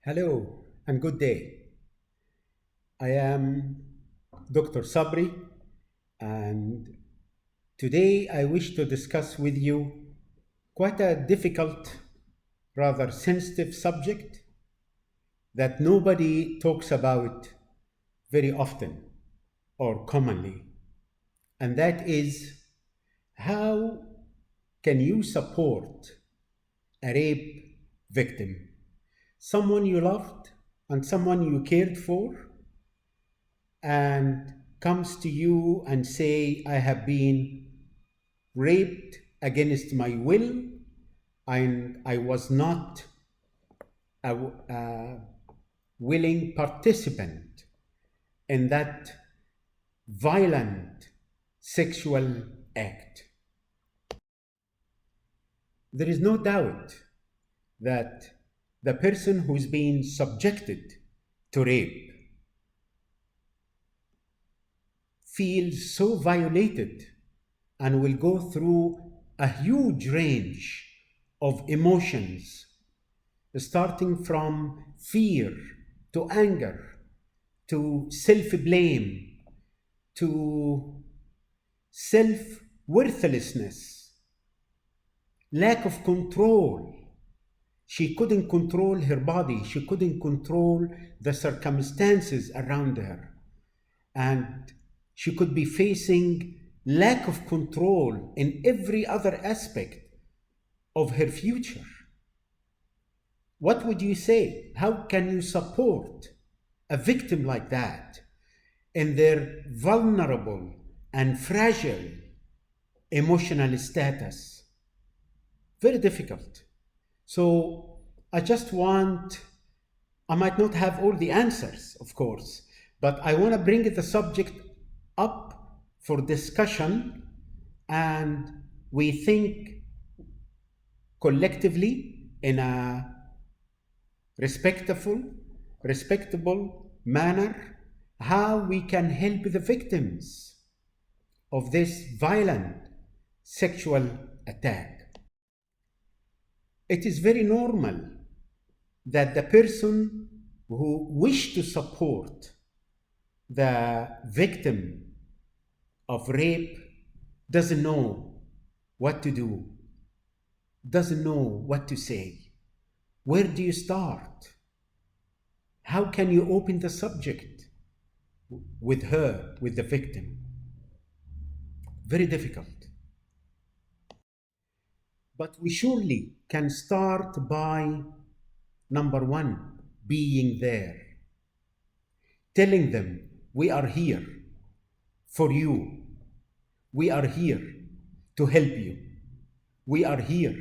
Hello and good day. I am Dr. Sabri, and today I wish to discuss with you quite a difficult, rather sensitive subject that nobody talks about very often or commonly, and that is how can you support a rape victim, someone you loved and someone you cared for, and comes to you and say, I have been raped against my will and I was not a willing participant in that violent sexual act. There is no doubt that the person who's been subjected to rape feels so violated and will go through a huge range of emotions, starting from fear to anger to self blame to self worthlessness, lack of control. She couldn't control her body, she couldn't control the circumstances around her, and she could be facing lack of control in every other aspect of her future. What would you say? How can you support a victim like that in their vulnerable and fragile emotional status? Very difficult. So I might not have all the answers, of course, but I want to bring the subject up for discussion, and we think collectively in a respectable manner how we can help the victims of this violent sexual attack. It is very normal that the person who wishes to support the victim of rape doesn't know what to do, doesn't know what to say. Where do you start? How can you open the subject with her, with the victim? Very difficult. But we surely can start by number one, being there, telling them we are here for you, we are here to help you, we are here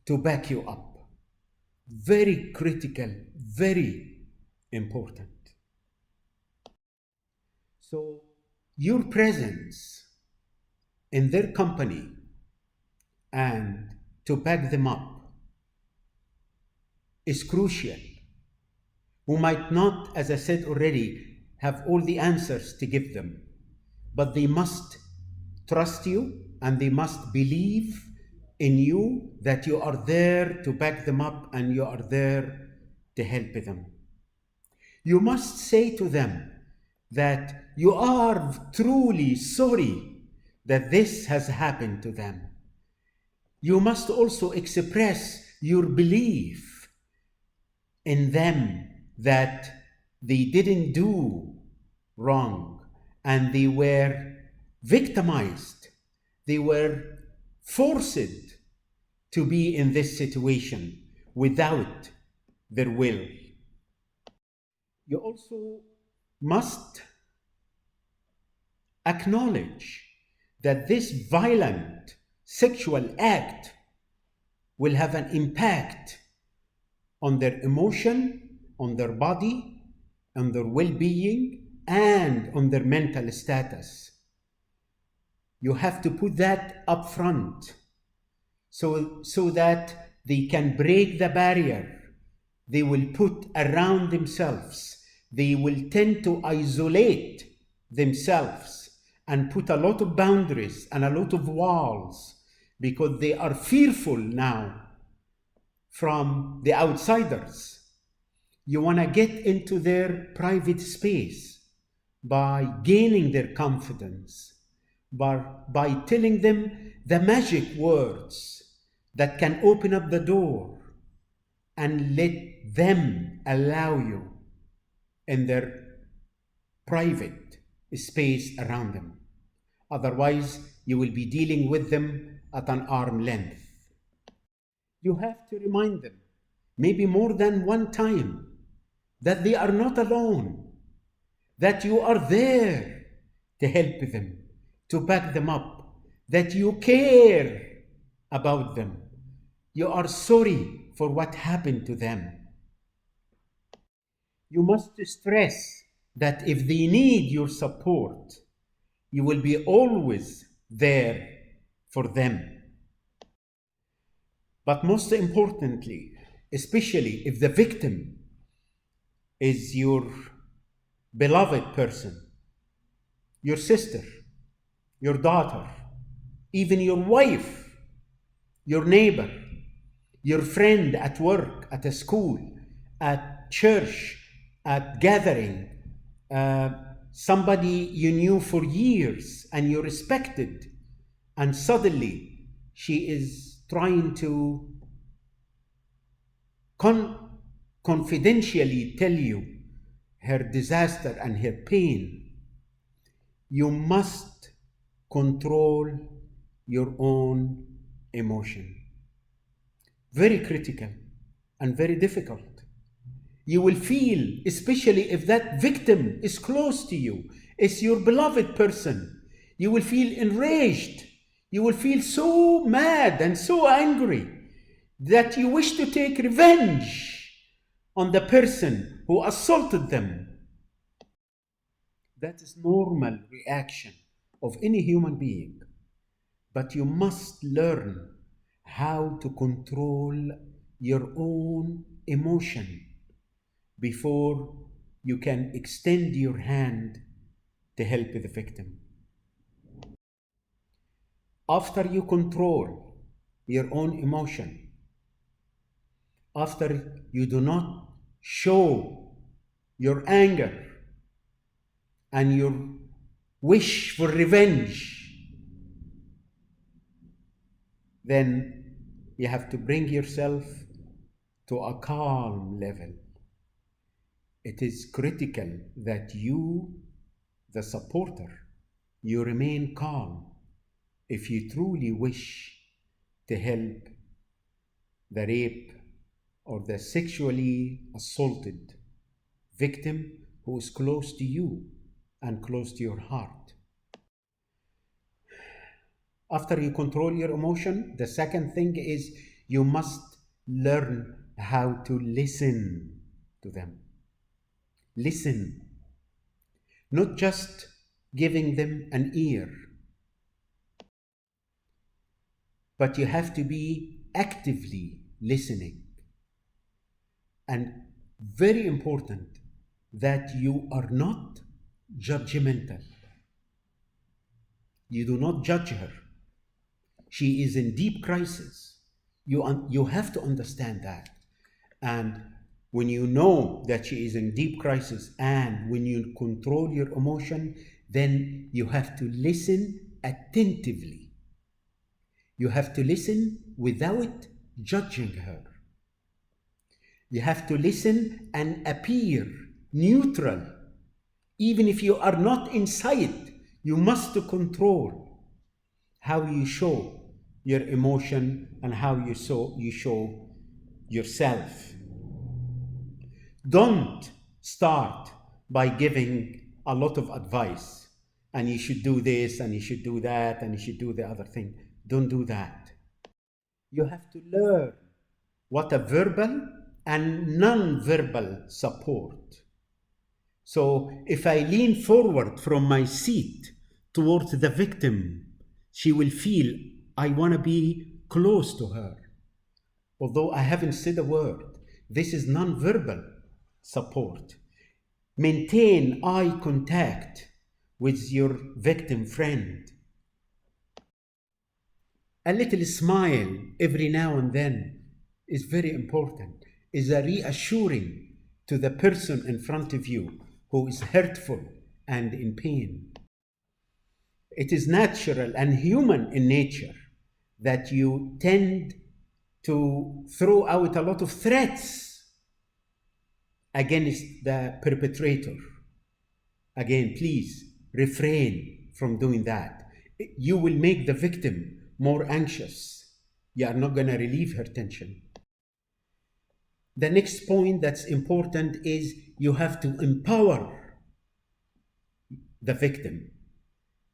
to back you up. Very critical, very important. So your presence in their company and to back them up is crucial. We might not, as I said already, have all the answers to give them, but they must trust you and they must believe in you that you are there to back them up and you are there to help them. You must say to them that you are truly sorry that this has happened to them. You must also express your belief in them that they didn't do wrong and they were victimized. They were forced to be in this situation without their will. You also must acknowledge that this violent sexual act will have an impact on their emotion, on their body, on their well-being, and on their mental status. You have to put that up front so that they can break the barrier they will put around themselves. They will tend to isolate themselves and put a lot of boundaries and a lot of walls because they are fearful now from the outsiders. You want to get into their private space by gaining their confidence, by telling them the magic words that can open up the door and let them allow you in their private space around them. Otherwise, you will be dealing with them at an arm's length. You have to remind them, maybe more than one time, that they are not alone, that you are there to help them, to back them up, that you care about them. You are sorry for what happened to them. You must stress that if they need your support, you will be always there for them. But most importantly, especially if the victim is your beloved person, your sister, your daughter, even your wife, your neighbor, your friend at work, at a school, at church, at gathering, somebody you knew for years and you respected, and suddenly she is trying to confidentially tell you her disaster and her pain. You must control your own emotion. Very critical and very difficult. You will feel, especially if that victim is close to you, is your beloved person, you will feel enraged. You will feel so mad and so angry that you wish to take revenge on the person who assaulted them. That is normal reaction of any human being. But you must learn how to control your own emotion before you can extend your hand to help the victim. After you control your own emotion, after you do not show your anger and your wish for revenge, then you have to bring yourself to a calm level. It is critical that you, the supporter, you remain calm if you truly wish to help the rape or the sexually assaulted victim who is close to you and close to your heart. After you control your emotion, the second thing is you must learn how to listen to them. Listen, not just giving them an ear, but you have to be actively listening. And very important that you are not judgmental. You do not judge her. She is in deep crisis. You have to understand that. And when you know that she is in deep crisis and when you control your emotion, then you have to listen attentively. You have to listen without judging her. You have to listen and appear neutral. Even if you are not inside, you must control how you show your emotion and how you show yourself. Don't start by giving a lot of advice and you should do this and you should do that and you should do the other thing. Don't do that. You have to learn what a verbal and non-verbal support. So if I lean forward from my seat towards the victim, she will feel I want to be close to her. Although I haven't said a word, this is non-verbal support. Maintain eye contact with your victim friend. A little smile every now and then is very important, is a reassuring to the person in front of you who is hurtful and in pain. It is natural and human in nature that you tend to throw out a lot of threats against the perpetrator. Again, please refrain from doing that. You will make the victim more anxious. You are not going to relieve her tension. The next point that's important is you have to empower the victim.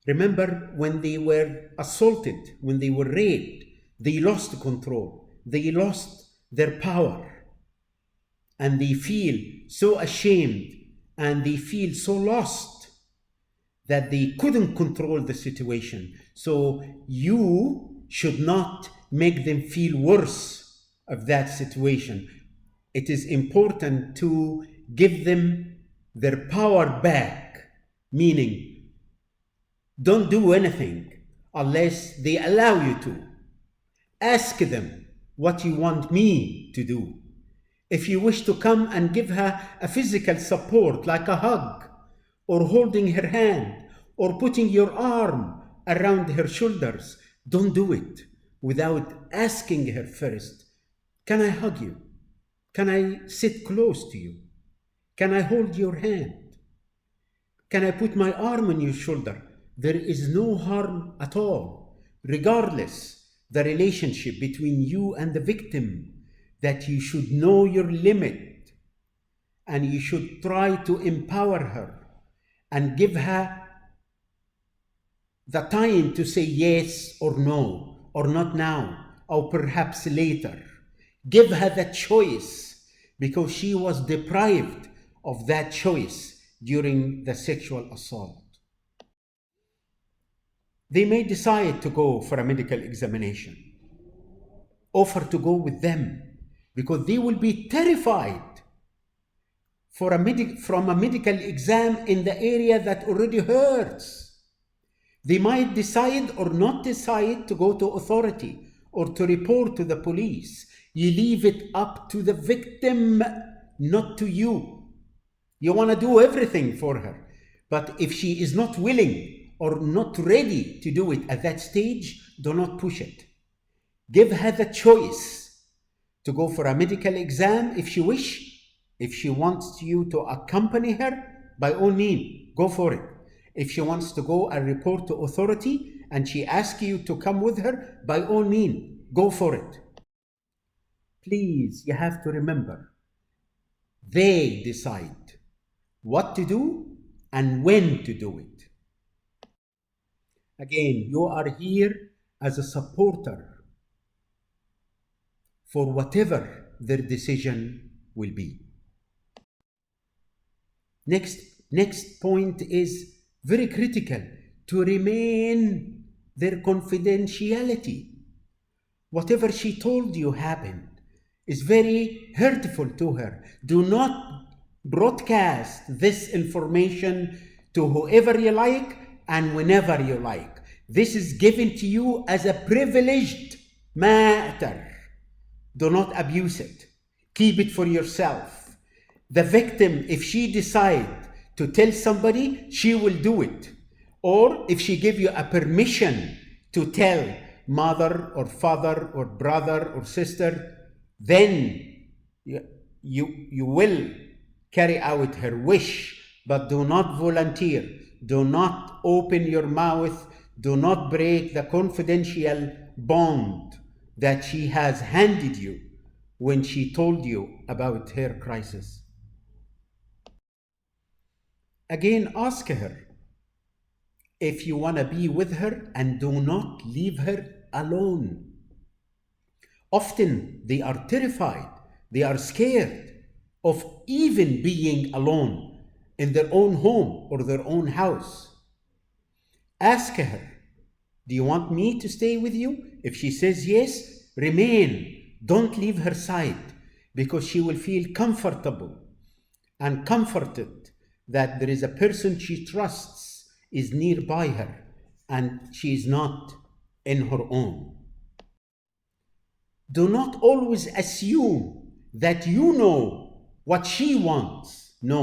Remember, when they were assaulted, when they were raped, they lost control. They lost their power. And they feel so ashamed and they feel so lost that they couldn't control the situation. So you should not make them feel worse of that situation. It is important to give them their power back, meaning don't do anything unless they allow you to. Ask them what you want me to do. If you wish to come and give her a physical support like a hug or holding her hand or putting your arm around her shoulders, don't do it without asking her first. Can I hug you? Can I sit close to you? Can I hold your hand? Can I put my arm on your shoulder? There is no harm at all, regardless the relationship between you and the victim, that you should know your limit and you should try to empower her and give her the time to say yes or no, or not now, or perhaps later. Give her the choice, because she was deprived of that choice during the sexual assault. They may decide to go for a medical examination. Offer to go with them, because they will be terrified from a medical exam in the area that already hurts. They might decide or not decide to go to authority or to report to the police. You leave it up to the victim, not to you. You want to do everything for her. But if she is not willing or not ready to do it at that stage, do not push it. Give her the choice to go for a medical exam if she wishes. If she wants you to accompany her, by all means, go for it. If she wants to go and report to authority and she asks you to come with her, by all means, go for it. Please, you have to remember, they decide what to do and when to do it. Again, you are here as a supporter for whatever their decision will be. Next point is very critical, to remain their confidentiality. Whatever she told you happened is very hurtful to her. Do not broadcast this information to whoever you like and whenever you like. This is given to you as a privileged matter. Do not abuse it. Keep it for yourself. The victim, if she decides to tell somebody, she will do it. Or if she give you a permission to tell mother or father or brother or sister, then you will carry out her wish, but do not volunteer. Do not open your mouth. Do not break the confidential bond that she has handed you when she told you about her crisis. Again, ask her if you want to be with her, and do not leave her alone. Often they are terrified, they are scared of even being alone in their own home or their own house. Ask her, do you want me to stay with you? If she says yes, remain. Don't leave her side, because she will feel comfortable and comforted that there is a person she trusts is nearby her and she is not in her own. Do not always assume that you know what she wants. No,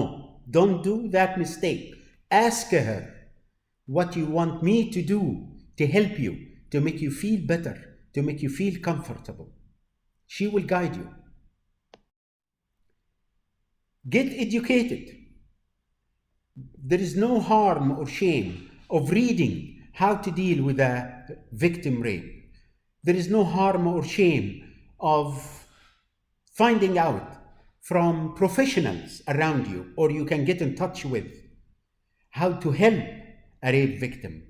don't do that mistake. Ask her, what you want me to do to help you, to make you feel better, to make you feel comfortable. She will guide you. Get educated. There is no harm or shame of reading how to deal with a victim rape. There is no harm or shame of finding out from professionals around you, or you can get in touch with, how to help a rape victim.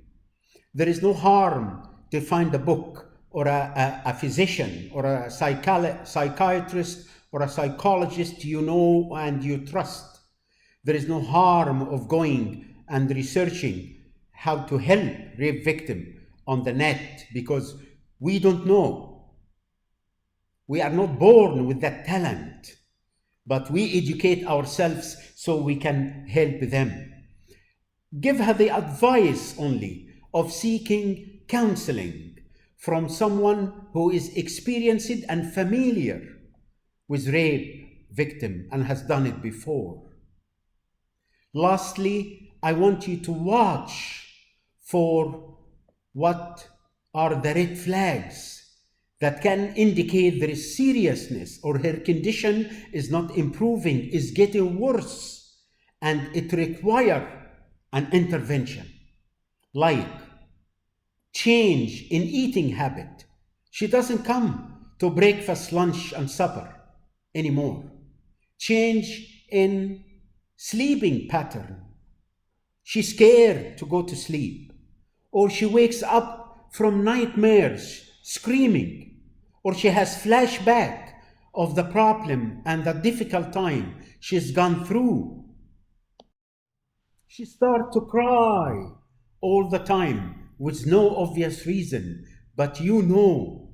There is no harm to find a book or a physician or a psychiatrist or a psychologist you know and you trust. There is no harm of going and researching how to help rape victim on the net, because we don't know. We are not born with that talent, but we educate ourselves so we can help them. Give her the advice only of seeking counseling from someone who is experienced and familiar with rape victim and has done it before. Lastly, I want you to watch for what are the red flags that can indicate there is seriousness, or her condition is not improving, is getting worse, and it requires an intervention, like change in eating habit. She doesn't come to breakfast, lunch, and supper anymore. Change in sleeping pattern. She's scared to go to sleep, or she wakes up from nightmares screaming, or she has flashback of the problem and the difficult time she's gone through. She starts to cry all the time with no obvious reason, but you know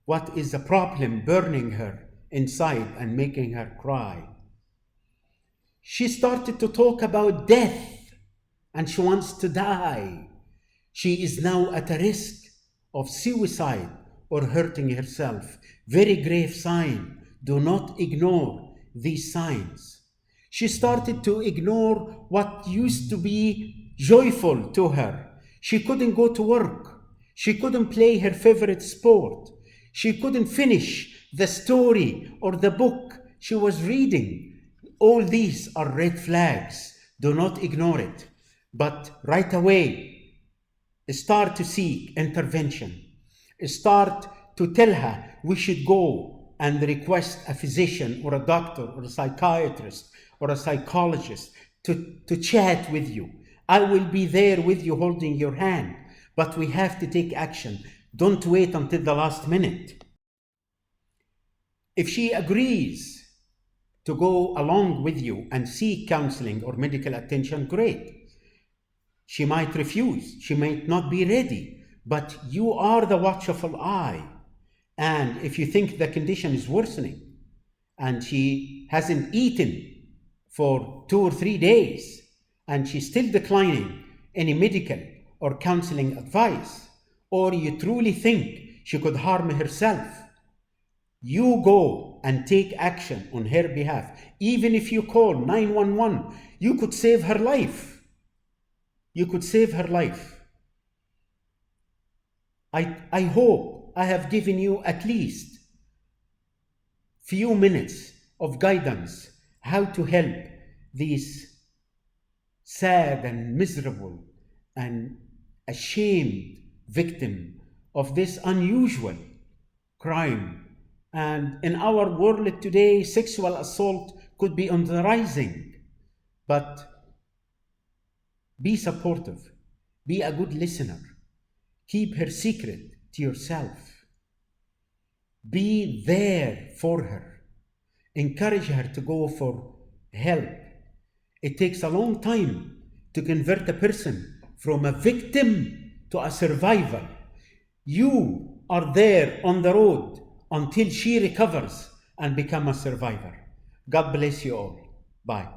what is the problem burning her inside and making her cry. She started to talk about death and she wants to die. She is now at a risk of suicide or hurting herself. Very grave sign. Do not ignore these signs. She started to ignore what used to be joyful to her. She couldn't go to work. She couldn't play her favorite sport. She couldn't finish the story or the book she was reading. All these are red flags. Do not ignore it. But right away, start to seek intervention. Start to tell her we should go and request a physician or a doctor or a psychiatrist or a psychologist to chat with you. I will be there with you holding your hand, but we have to take action. Don't wait until the last minute. If she agrees to go along with you and seek counseling or medical attention, great. She might refuse, she might not be ready, but you are the watchful eye. And if you think the condition is worsening and she hasn't eaten for 2 or 3 days and she's still declining any medical or counseling advice, or you truly think she could harm herself, you go and take action on her behalf. Even if you call 911, you could save her life. You could save her life. I hope I have given you at least few minutes of guidance how to help these sad and miserable and ashamed victim of this unusual crime. And in our world today, sexual assault could be on the rising. But be supportive. Be a good listener. Keep her secret to yourself. Be there for her. Encourage her to go for help. It takes a long time to convert a person from a victim to a survivor. You are there on the road until she recovers and becomes a survivor. God bless you all. Bye.